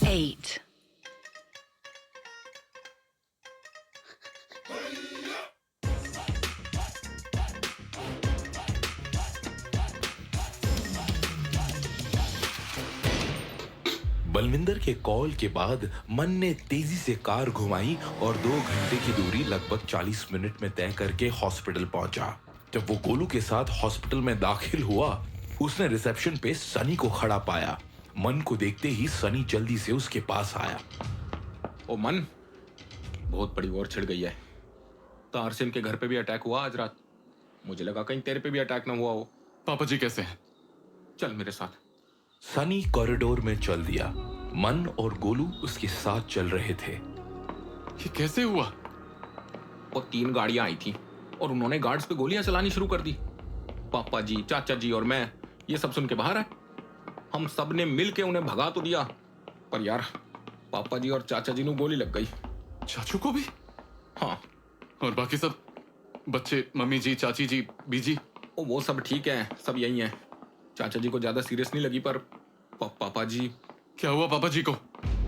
8. बलविंदर के कॉल के बाद मन ने तेजी से कार घुमाई और 2 घंटे की दूरी लगभग 40 मिनट में तय करके हॉस्पिटल पहुंचा। जब वो गोलू के साथ हॉस्पिटल में दाखिल हुआ, उसने रिसेप्शन पे सनी को खड़ा पाया। मन को देखते ही सनी जल्दी से उसके पास आया। ओ मन, बहुत बड़ी वॉर छिड़ गई है। तारसिन के घर पे भी अटैक हुआ आज रात। मुझे लगा कहीं तेरे पे भी अटैक ना हुआ हो। पापा जी कैसे हैं? चल मेरे साथ। सनी कॉरिडोर में चल दिया। मन और गोलू उसके साथ चल रहे थे। ये कैसे हुआ? वो 3 गाड़ियां आई थी और उन्होंने गार्ड्स पे गोलियां चलानी शुरू कर दी। पापा जी, चाचा जी और मैं ये सब सुन के बाहर आए। हम सब ने मिल के उन्हें भगा तो दिया, पर यार पापा जी और चाचा जी ਨੂੰ गोली लग गई। चाचू को भी? हाँ। और बाकी सब बच्चे, मम्मी जी, चाची जी, बीजी? वो सब ठीक है, सब यही है। चाचा जी को ज्यादा सीरियस नहीं लगी, पर पापा जी। क्या हुआ पापा जी को?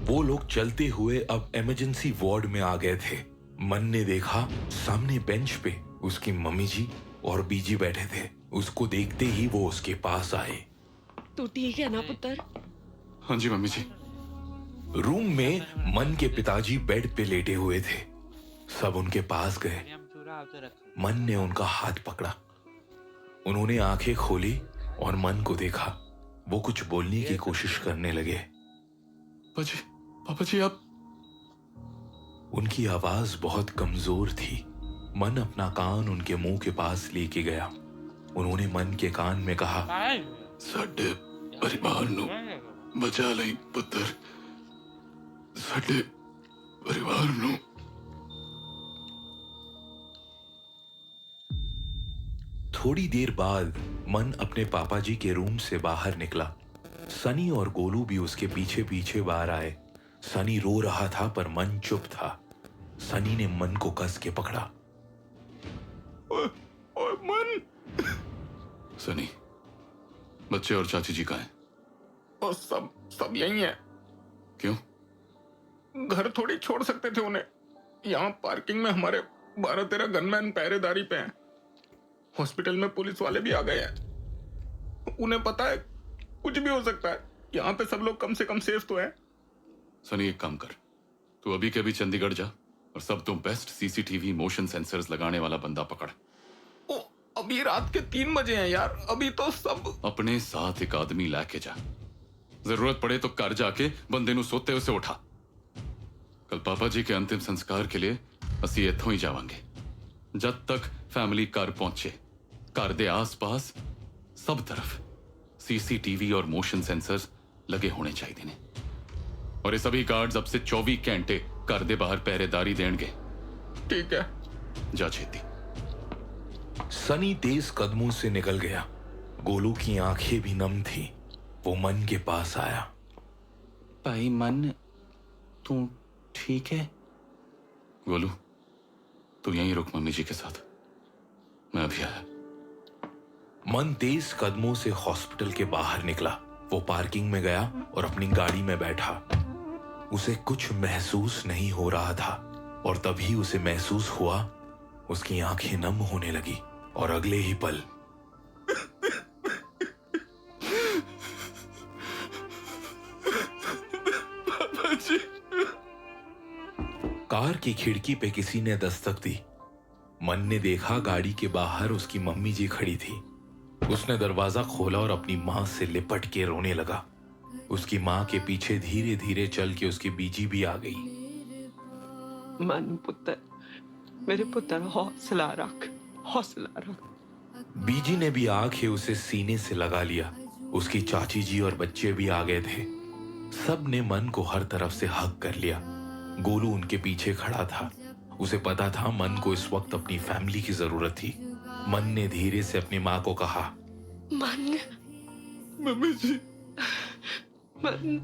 वो लोग चलते हुए अब इमरजेंसी वार्ड में आ गए थे। मन ने देखा सामने बेंच पे उसकी मम्मी जी और बीजी बैठे थे। उसको देखते ही वो उसके पास आए। तू ठीक है ना पुत्र? हाँ जी मम्मी जी। रूम में मन के पिताजी बेड पे लेटे हुए थे। सब उनके पास गए। मन ने उनका हाथ पकड़ा। उन्होंने आंखें खोली और मन को देखा। वो कुछ बोलने की कोशिश करने लगे। पापा जी आप? उनकी आवाज बहुत कमजोर थी। मन अपना कान उनके मुंह के पास लेके गया। उन्होंने मन के कान में कहा, साडे परिवार नु बचा लई पुत्र, साडे परिवार नु। थोड़ी देर बाद मन अपने पापा जी के रूम से बाहर निकला। सनी और गोलू भी उसके पीछे पीछे बाहर आए। सनी रो रहा था पर मन चुप था। सनी ने मन को कस के पकड़ा। ओए मन। सनी, बच्चे और चाची जी कहाँ हैं? और सब यही है। क्यों? घर थोड़ी छोड़ सकते थे उन्हें। यहाँ पार्किंग में हमारे 12-13 गनमैन पहरेदारी पे हैं। हॉस्पिटल में पुलिस वाले भी आ गए हैं। उन्हें पता है कुछ भी हो सकता है। यहाँ पे सब लोग कम से कम सेफ तो हैं। सनी एक काम कर, तू अभी के अभी चंडीगढ़ जा और सब तुम बेस्ट सीसीटीवी मोशन सेंसर्स लगाने वाला बंदा पकड़। ओ, अभी रात के 3 बजे हैं यार। अभी तो सब। अपने साथ एक आदमी लाके जा। जरूरत पड़े तो घर जाके बंदे नु सोते उसे उठा। कल पापा जी के अंतिम संस्कार के लिए असी इत्थों ही जावांगे। जब तक फैमिली घर पहुंचे, घर दे आस-पास सब तरफ सीसीटीवी और मोशन सेंसर्स लगे होने चाहिए ने। और ये सभी गार्ड्स अब से 24 घंटे घर दे बाहर पहरेदारी देंगे। ठीक है, जा छेती। सनी तेज कदमों से निकल गया। गोलू की आंखें भी नम थी। वो मन के पास आया। भाई मन, तू ठीक है? गोलू, तू यहीं रुक मम्मी जी के साथ, मैं अभी आया। मन तेज कदमों से हॉस्पिटल के बाहर निकला। वो पार्किंग में गया और अपनी गाड़ी में बैठा। उसे कुछ महसूस नहीं हो रहा था और तभी उसे महसूस हुआ। उसकी आंखें नम होने लगी और अगले ही पल पापा जी। कार की खिड़की पे किसी ने दस्तक दी। मन ने देखा गाड़ी के बाहर उसकी मम्मी जी खड़ी थी। उसने दरवाजा खोला और अपनी मां से लिपट के रोने लगा। उसकी मां के पीछे धीरे धीरे चल के उसकी बीजी भी आ गई। मन पुत्र, मेरे पुत्र हौसला रख, हौसला रख। बीजी ने भी आके उसे सीने से लगा लिया। उसकी चाची जी और बच्चे भी आ गए थे। सब ने मन को हर तरफ से हग कर लिया। गोलू उनके पीछे खड़ा था। उसे पता था मन को इस वक्त अपनी फैमिली की जरूरत थी। मन ने धीरे से अपनी मां को कहा, मन। मम्मी जी, मन।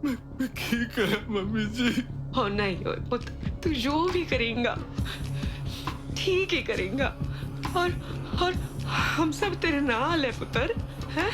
मैं ठीक है मम्मी जी। हो नहीं हो पुत्र, तू जो भी करेगा ठीक ही करेगा। और हम सब तेरे नाल है पुत्र, हैं?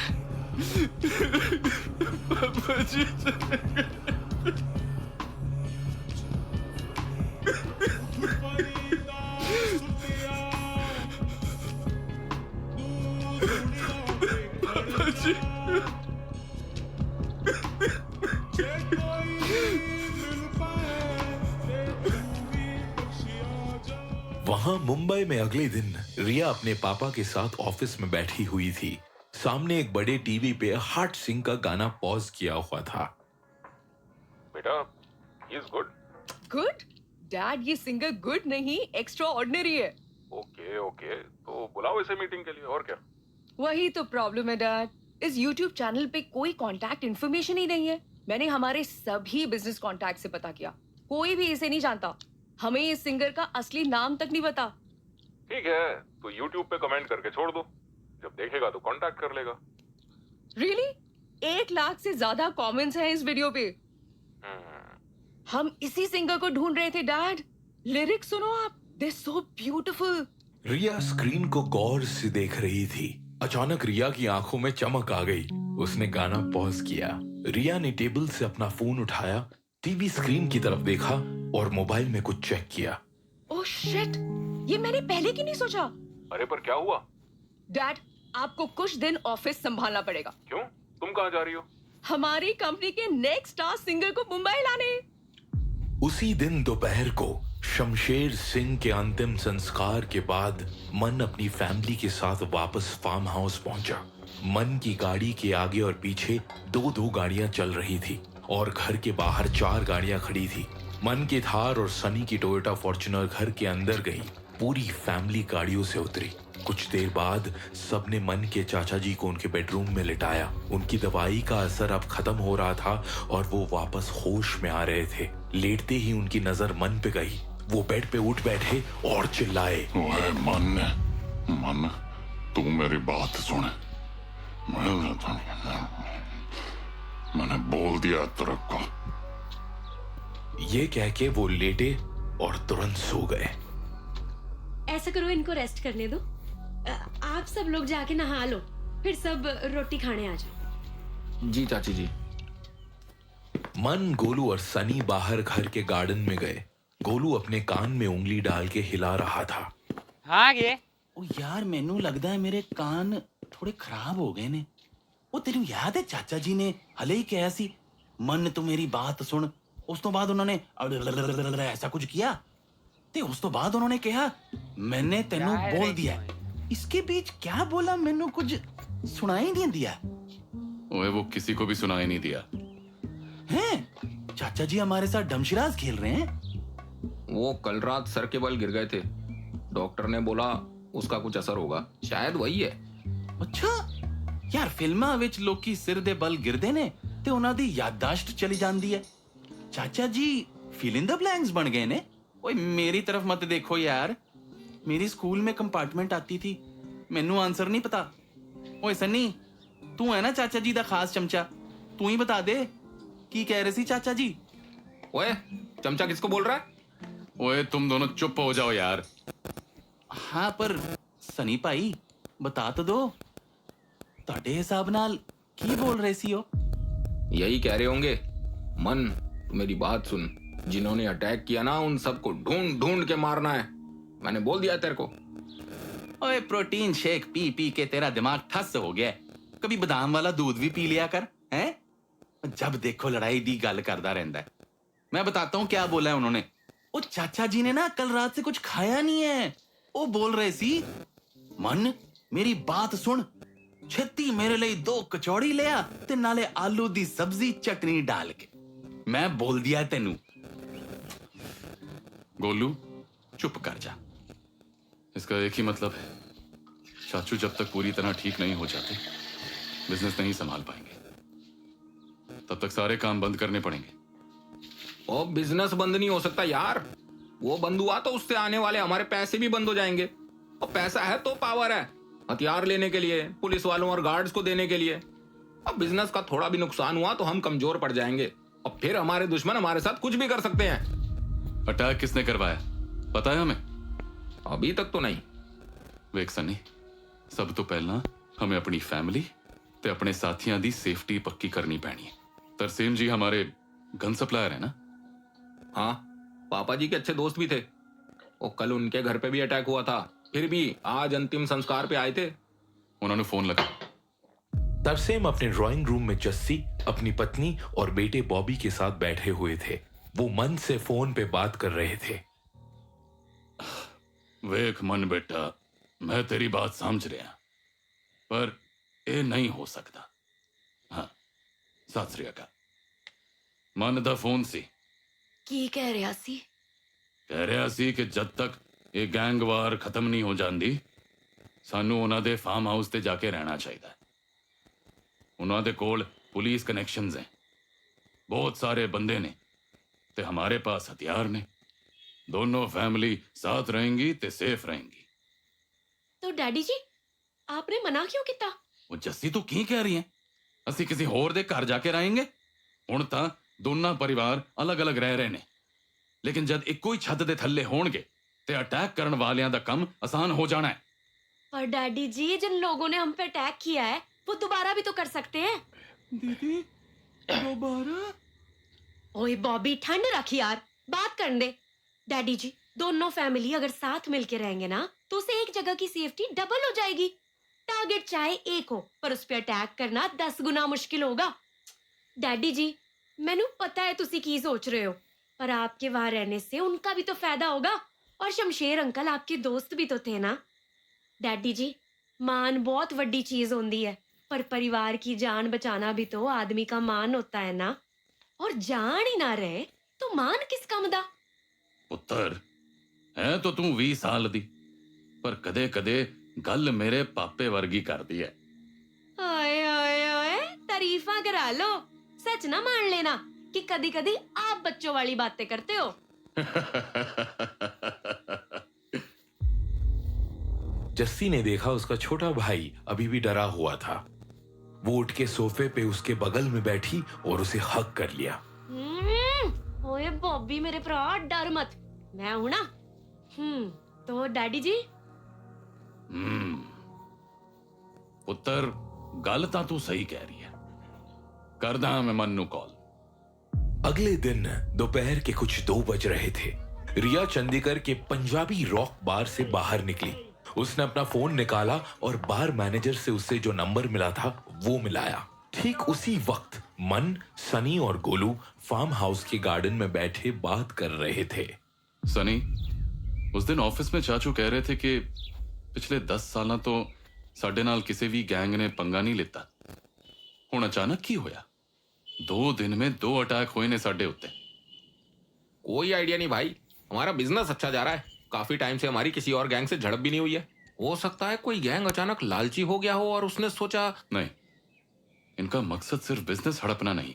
वहां मुंबई में अगले दिन रिया अपने पापा के साथ ऑफिस में बैठी हुई थी। सामने एक बड़े टीवी पे हार्ट सिंह का गाना पॉज किया हुआ था। बेटा, he is good. Good dad, ये सिंगर गुड नहीं एक्स्ट्रा ऑर्डिनरी है। ओके ओके, तो बुलाओ इसे मीटिंग के लिए, और क्या। वही तो प्रॉब्लम है डैड, इस YouTube चैनल पे कोई कांटेक्ट इन्फॉर्मेशन ही नहीं है। मैंने हमारे सभी बिजनेस कांटेक्ट से पता किया, कोई भी इसे नहीं जानता। हमें इस सिंगर का असली नाम तक नहीं पता। ठीक है, तो YouTube पे कमेंट करके छोड़ दो, जब देखेगा तो कांटेक्ट कर लेगा। रियली 1 लाख से ज्यादा कमेंट्स हैं इस वीडियो पे। हम इसी सिंगर को ढूंढ रहे थे डैड। लिरिक्स सुनो आप, दे सो ब्यूटीफुल। रिया स्क्रीन को गौर से देख रही थी। अचानक रिया की आंखों में चमक आ गई। उसने गाना पॉज किया। रिया ने टेबल से अपना फोन उठाया, टीवी स्क्रीन की तरफ देखा और मोबाइल में कुछ चेक किया। ओह शिट, ये मैंने पहले क्यों नहीं सोचा। अरे पर क्या हुआ? डैड, आपको कुछ दिन ऑफिस संभालना पड़ेगा। क्यों? तुम कहाँ जा रही हो? हमारी कंपनी के नेक्स्ट स्टार सिंगर को मुंबई लाने। उसी दिन दोपहर को शमशेर सिंह के अंतिम संस्कार के बाद मन अपनी फैमिली के साथ वापस फार्म हाउस पहुंचा। मन की गाड़ी के आगे और पीछे 2-2 गाड़ियां चल रही थी और घर के बाहर 4 गाड़ियां खड़ी थी। मन की थार और सनी की टोयोटा फॉर्च्यूनर घर के अंदर गई। पूरी फैमिली गाड़ियों से उतरी। कुछ देर बाद सबने मन के चाचा जी को उनके बेडरूम में लिटाया। उनकी दवाई का असर अब खत्म हो रहा था और वो वापस होश में आ रहे थे। लेटते ही उनकी नजर मन पे गई। वो बेड पे उठ बैठे और चिल्लाए, ओए मन, तू मेरी बात सुन। मैंने बोल दिया तेरे को। ये कह के वो लेटे और तुरंत सो गए। ऐसा करो, इनको रेस्ट करने दो। आप सब लोग जाके नहा लो, फिर सब रोटी खाने आ जाओ। जी चाची जी। मन, गोलू और सनी बाहर घर के गार्डन में गए। गोलू अपने कान में उंगली डाल के हिला रहा था। हाँ गे ओ यार, मैनू लगदा है मेरे कान थोड़े खराब हो गए ने। ਉਹ ਤੈਨੂੰ याद है चाचा जी ने हले ही कहा सी, मन तू मेरी बात सुन। उस तो बाद उन्होंने ऐसा कुछ किया ते उस तो बाद उन्होंने कहा मैंने तेनू बोल दिया। इसके बीच क्या बोला मैनू कुछ सुनाई नहीं दिया। ओए वो किसी को भी सुनाई नहीं दिया हैं? चाचा जी हमारे साथ डमशिराज खेल रहे हैं। वो कल रात सर के बल गिर गए थे, डॉक्टर ने बोला उसका कुछ असर होगा, शायद वही है। अच्छा यार, फिल्मां विच लोकी सिर दे बल गिरदे ने ते उन्हां दी याददाश्त चली जांदी है। चाचा जी फिल इन द ब्लैंक्स बन गए ने। ओए मेरी तरफ मत देखो यार, मेरी स्कूल में कंपार्टमेंट आती थी, मैनू आंसर नहीं पता। ओए सन्नी, तू है ना चाचा जी दा खास चमचा, तू ही बता दे की कह रहे सी चाचा जी। ओए चमचा किसको बोल रहा है? ओए तुम दोनों चुप हो जाओ यार। हाँ पर सनी भाई बता तो दो, ਤੁਹਾਡੇ हिसाब नाल की बोल रहे सी हो? यही कह रहे होंगे, मन मेरी बात सुन, जिन्होंने अटैक किया ना उन सबको ढूंढ ढूंढ के मारना है, मैंने बोल दिया तेरे को। ओए प्रोटीन शेक पी पी के तेरा दिमाग ठस हो गया। कभी बादाम वाला दूध भी पी लिया कर, हैं? जब देखो लड़ाई दी गल करता रहता है। मैं बताता हूँ क्या बोला है उन्होंने। ओ चाचा जी ने ना कल रात से कुछ खाया नहीं है। वो बोल रहे सी, मन मेरी बात सुन, छेती मेरे लिए 2 कचौड़ी ले आ ते नाले आलू दी सब्जी चटनी डाल के। मैं बोल दिया तेनू। गोलू चुप कर जा। इसका एक ही मतलब है, चाचू जब तक पूरी तरह ठीक नहीं हो जाते बिजनेस नहीं संभाल पाएंगे। तब तक सारे काम बंद करने पड़ेंगे। और बिजनेस बंद नहीं हो सकता यार, वो बंद हुआ तो उससे आने वाले हमारे पैसे भी बंद हो जाएंगे। और पैसा है तो पावर है, हथियार लेने के लिए, पुलिस वालों और गार्ड्स को देने के लिए। अब बिजनेस का थोड़ा भी नुकसान हुआ तो हम कमजोर पड़ जाएंगे और फिर हमारे दुश्मन हमारे साथ कुछ भी कर सकते हैं। अटैक किसने करवाया पता है हमें? अभी तक तो नहीं। वेख सनी, सब तो पहला हमें अपनी फैमिली ते अपने साथियों दी सेफ्टी पक्की करनी पैनी है। तरसेम जी हमारे गन सप्लायर है ना? हाँ, पापा जी के अच्छे दोस्त भी थे। वो कल उनके घर पे भी अटैक हुआ था, फिर भी आज अंतिम संस्कार पे आए थे। उन्होंने फोन लगा। तरसेम अपने ड्राइंग रूम में जस्सी, अपनी पत्नी और बेटे बॉबी के साथ बैठे हुए थे। वो मन से फोन पे बात कर रहे थे। वेख मन बेटा, मैं तेरी बात समझ रहा, पर ये नहीं हो सकता। हाँ, सत श्री अकाल। मन दा फोन सी की कह रहा सी? कह रहा सी कि जब तक ये गैंगवार खत्म नहीं हो जाती, सानू उन्हां दे फार्म हाउस ते जाके रहना चाहिए। उन्हां दे कोल पुलिस कनेक्शंस हैं, बहुत सारे बंदे ने, ते हमारे पास हथियार ने। दोनों फैमिली साथ रहेंगी ते सेफ रहेंगी। तो डैडी जी आपने मना क्यों किया? वो जस्सी तू की कह रही है? ਅਸੀਂ ਕਿਸੇ ਹੋਰ ਦੇ ਘਰ ਜਾ ਕੇ ਰਹਾਂਗੇ? ਹੁਣ ਤਾਂ ਦੋਨਾਂ ਪਰਿਵਾਰ ਅਲੱਗ-ਅਲੱਗ ਰਹਿ ਰਹੇ ਨੇ, ਲੇਕਿਨ ਜਦ ਇੱਕੋ ਹੀ ਛੱਤ ਦੇ ਥੱਲੇ ਹੋਣਗੇ ਤੇ ਅਟੈਕ ਕਰਨ ਵਾਲਿਆਂ ਦਾ ਕੰਮ ਆਸਾਨ ਹੋ ਜਾਣਾ ਹੈ। पर डैडी जी जिन लोगों ने हम पे अटैक किया है वो दोबारा भी तो कर सकते हैं। दीदी दोबारा? ओए बॉबी ठंड रख यार, बात करने दे। डैडी जी दोनों फैमिली अगर साथ मिलके रहेंगे ना तो उसे एक जगह की सेफ्टी डबल हो जाएगी। टारगेट चाहे एक हो पर उस पर अटैक करना 10 गुना मुश्किल होगा। डैडी जी मैनू पता है तुसी की सोच रहे हो, पर आपके वहां रहने से उनका भी तो फायदा होगा, और शमशेर अंकल आपके दोस्त भी तो थे ना। डैडी जी मान बहुत वड्डी चीज होती है, पर परिवार की जान बचाना भी तो आदमी का मान होता है ना। और जान ही ना रहे तो मान किस काम दा? ਪੁੱਤਰ ਹੈ तो तू 20 ਸਾਲ ਦੀ, ਪਰ ਕਦੇ ਕਦੇ ਗੱਲ ਮੇਰੇ ਪਾਪੇ ਵਰਗੀ ਕਰਦੀ ਹੈ। ओए ओए ओए तारीफा करा लो, सच ना मान लेना कि कदी कदी आप बच्चों वाली बातें करते हो। जस्सी ने देखा उसका छोटा भाई अभी भी डरा हुआ था। वो उठ के सोफे पे उसके बगल में बैठी और उसे हग कर लिया। ओए बॉबी मेरे भरा डर मत, मैं हूं ना। तो डैडी जी ਪੁੱਤਰ ਗੱਲ ਤਾਂ ਤੂੰ ਸਹੀ ਕਹਿ ਰਹੀ ਹੈ, करदा मैं मन नू कॉल। अगले दिन दोपहर के कुछ 2 बज रहे थे। रिया चंडीगढ़ के पंजाबी रॉक बार से बाहर निकली। उसने अपना फोन निकाला और बार मैनेजर से उससे जो नंबर मिला था वो मिलाया। ठीक उसी वक्त मन, सनी और गोलू फार्म हाउस के गार्डन में बैठे बात कर रहे थे। सनी, उस दिन ऑफिस में चाचू कह रहे थे कि पिछले 10 साल तो साडे नाल किसी भी गैंग ने पंगा नहीं लेता। हुण अचानक की होया? 2 दिन में 2 अटैक हुए ने साडे उत्ते। कोई आइडिया नहीं भाई, हमारा बिजनेस अच्छा जा रहा है। काफी टाइम से हमारी किसी और गैंग से झड़प भी नहीं हुई है। हो सकता है कोई गैंग अचानक लालची हो गया हो और उसने सोचा। नहीं, इनका मकसद सिर्फ बिजनेस हड़पना नहीं।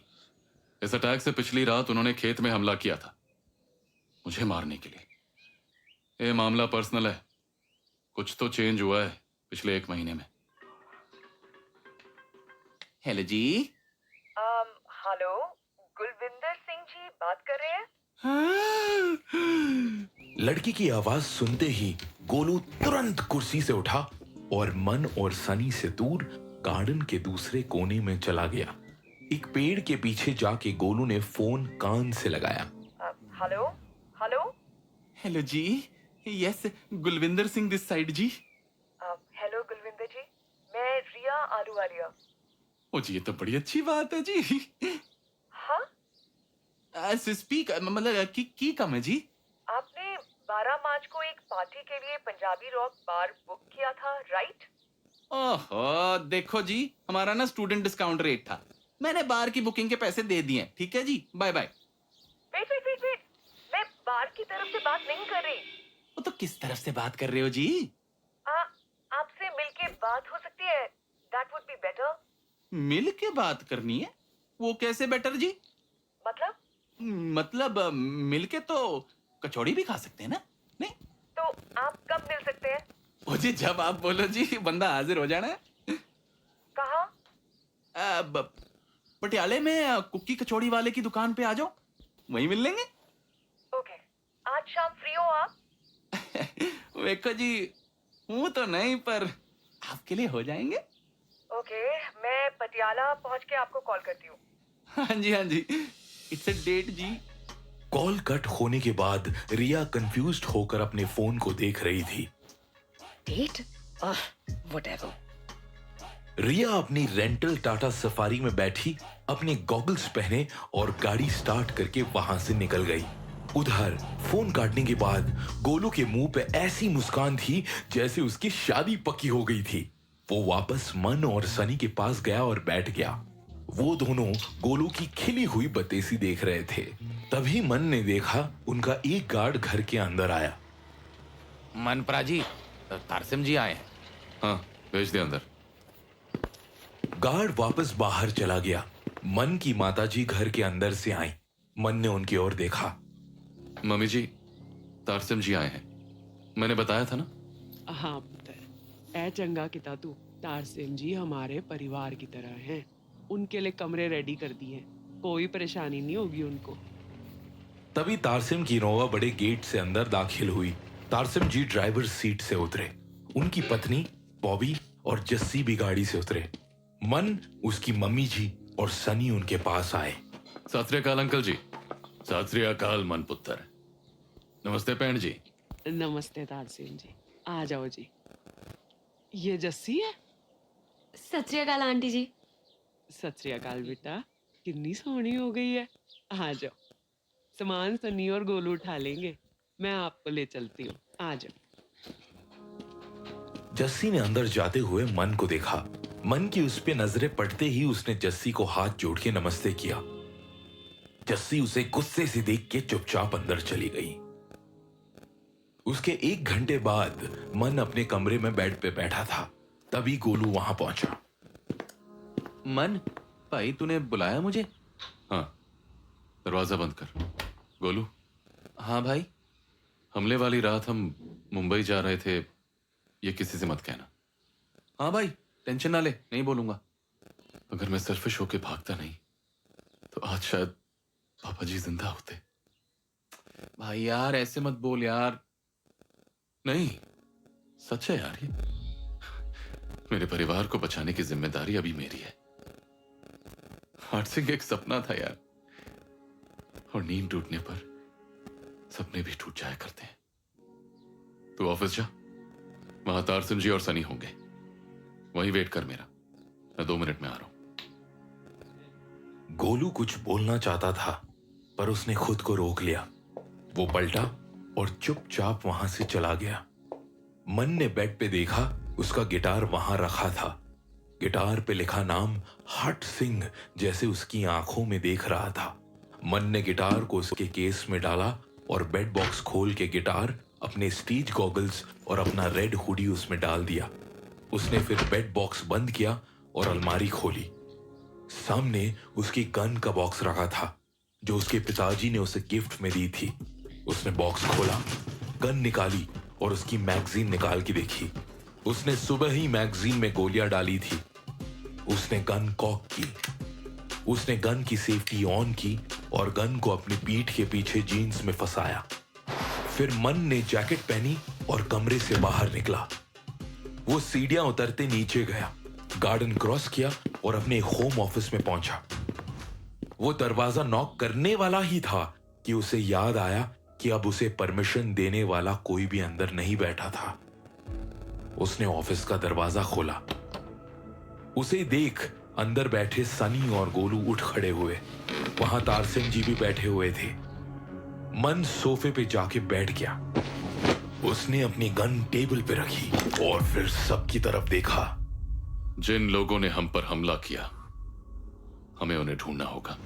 इस अटैक से पिछली रात उन्होंने खेत में हमला किया था, मुझे मारने के लिए। ये मामला पर्सनल है, कुछ तो चेंज हुआ है पिछले 1 महीने में। हेलो जी। हेलो, गुलविंदर सिंह जी बात कर रहे हैं? लड़की की आवाज सुनते ही गोलू तुरंत कुर्सी से उठा और मन और सनी से दूर गार्डन के दूसरे कोने में चला गया। एक पेड़ के पीछे जाके गोलू ने फोन कान से लगाया। हेलो हेलो हेलो जी, yes Gulwinder Singh this side जी। हेलो गुलविंदर जी, मैं रिया आलूवालिया। ओ जी, ये तो बड़ी अच्छी बात है जी। हाँ, स्पीक मतलब की कम है जी। आपने 12 मार्च को एक पार्टी के लिए पंजाबी रॉक बार बुक किया था, राइट? ओहो, देखो जी, हमारा ना स्टूडेंट डिस्काउंट रेट था, मैंने बार की बुकिंग के पैसे दे दिए। ठीक है जी, bye bye. Wait wait wait wait, मैं बार की तरफ से बात नहीं कर रही। वो तो किस तरफ से बात कर रहे हो जी? आपसे मिलके बात हो सकती है, दैट वुड बी बेटर। मिल के बात करनी है? वो कैसे बेटर जी? मतलब मिल के तो कचौड़ी भी खा सकते हैं ना? नहीं तो आप कब मिल सकते हैं? ओ जी, जब आप बोलो जी, बंदा हाजिर हो जाना है। कहाँ? पटियाले में कुक्की कचौड़ी वाले की दुकान पे आ जाओ, वहीं मिल लेंगे। ओके, आज शाम फ्री हो आप? देखो जी, हूँ तो नहीं, पर आपके लिए हो जाएंगे। ओके, मैं पटियाला पहुंच के आपको कॉल करती हूँ। हाँ जी, इट्स अ डेट जी। कॉल कट होने के बाद रिया कंफ्यूज्ड होकर अपने फोन को देख रही थी। डेट? व्हाटएवर। रिया अपनी रेंटल टाटा सफारी में बैठी अपने गॉगल्स पहने और गाड़ी स्टार्ट करके वहां से निकल गई। उधर फोन काटने के बाद गोलू के मुंह पे ऐसी मुस्कान थी जैसे उसकी शादी पक्की हो गई थी। वो वापस मन और सनी के पास गया और बैठ गया। वो दोनों गोलू की खिली हुई बतेसी देख रहे थे। तभी मन ने देखा उनका एक गार्ड घर के अंदर आया। मनपरा जी, तारसिम जी आए हैं। हाँ, भेज दे अंदर। गार्ड वापस बाहर चला गया। मन की माताजी घर के अंदर से आई। मन ने उनकी ओर देखा। मम्मी जी, तारसिम जी आए हैं। मैंने बताया था ना। हाँ पुत्र, ऐ चंगा किता तू। तारसेन जी हमारे परिवार की तरह हैं। उनके लिए कमरे रेडी कर दिए हैं। कोई परेशानी नहीं होगी उनको। तभी तारसिम की इनोवा बड़े गेट से अंदर दाखिल हुई। तारसिम जी ड्राइवर सीट से उतरे। उनकी पत्नी बॉबी और जस्सी भी गाड़ी से उतरे। मन, उसकी मम्मी जी और सनी उनके पास आए। सत श्री अकाल अंकल जी। सत श्री अकाल मन पुत्र। नमस्ते भैन जी। नमस्ते तारसेन जी, आ जाओ जी। ये जस्सी है? सत श्री अकाल आंटी जी। सत श्री अकाल बेटा, कितनी सोहनी हो गई है। आ जाओ, सामान सनी और गोलू उठा लेंगे। मैं आपको ले चलती हूँ, आ जाओ। जस्सी ने अंदर जाते हुए मन को देखा। मन की उस पे नजरें पड़ते ही उसने जस्सी को हाथ जोड़ के नमस्ते किया। जस्सी उसे गुस्से से देख के चुपचाप अंदर चली गई। उसके 1 घंटे बाद मन अपने कमरे में बेड पे बैठा था। तभी गोलू वहां पहुंचा। मन भाई, तूने बुलाया मुझे? हाँ, दरवाजा बंद कर। गोलू, हाँ भाई। हमले वाली रात हम मुंबई जा रहे थे, ये किसी से मत कहना। हाँ भाई, टेंशन ना ले, नहीं बोलूंगा। अगर मैं सेल्फिश होके भागता नहीं तो आज शायद पापा जी जिंदा होते। भाई यार, ऐसे मत बोल यार। नहीं, सच है यार। ये मेरे परिवार को बचाने की जिम्मेदारी अभी मेरी है। हार्ट सिंह एक सपना था यार, और नींद टूटने पर सपने भी टूट जाया करते हैं। तू ऑफिस जा, वहां तारसिम जी और सनी होंगे। वहीं वेट कर मेरा, मैं 2 मिनट में आ रहा हूं। गोलू कुछ बोलना चाहता था पर उसने खुद को रोक लिया। वो पलटा और चुपचाप वहां से चला गया। मन ने बेड पे देखा, उसका गिटार वहां रखा था। गिटार पे लिखा नाम हार्ट सिंह जैसे उसकी आंखों में देख रहा था। मन ने गिटार को उसके केस में डाला और बेड बॉक्स खोल के गिटार, अपने स्टेज गॉगल्स और अपना रेड हुडी उसमें डाल दिया। उसने फिर बेड बॉक्स बंद किया और अलमारी खोली। सामने उसकी गन का बॉक्स रखा था जो उसके पिताजी ने उसे गिफ्ट में दी थी। उसने बॉक्स खोला, गन निकाली और उसकी मैगजीन निकाल के देखी। उसने सुबह ही मैगजीन में गोलियां डाली थी। उसने गन कॉक की। उसने गन की सेफ्टी ऑन की और गन को अपनी पीठ के पीछे जीन्स में फंसाया। फिर मन ने जैकेट पहनी और कमरे से बाहर निकला। वो सीढ़ियां उतरते नीचे गया, गार्डन क्रॉस किया और अपने होम ऑफिस में पहुंचा। वो दरवाजा नॉक करने वाला ही था कि उसे याद आया कि अब उसे परमिशन देने वाला कोई भी अंदर नहीं बैठा था। उसने ऑफिस का दरवाजा खोला। उसे देख अंदर बैठे सनी और गोलू उठ खड़े हुए। वहां तारसिंह जी भी बैठे हुए थे। मन सोफे पे जाके बैठ गया। उसने अपनी गन टेबल पे रखी और फिर सबकी तरफ देखा। जिन लोगों ने हम पर हमला किया, हमें उन्हें ढूंढना होगा।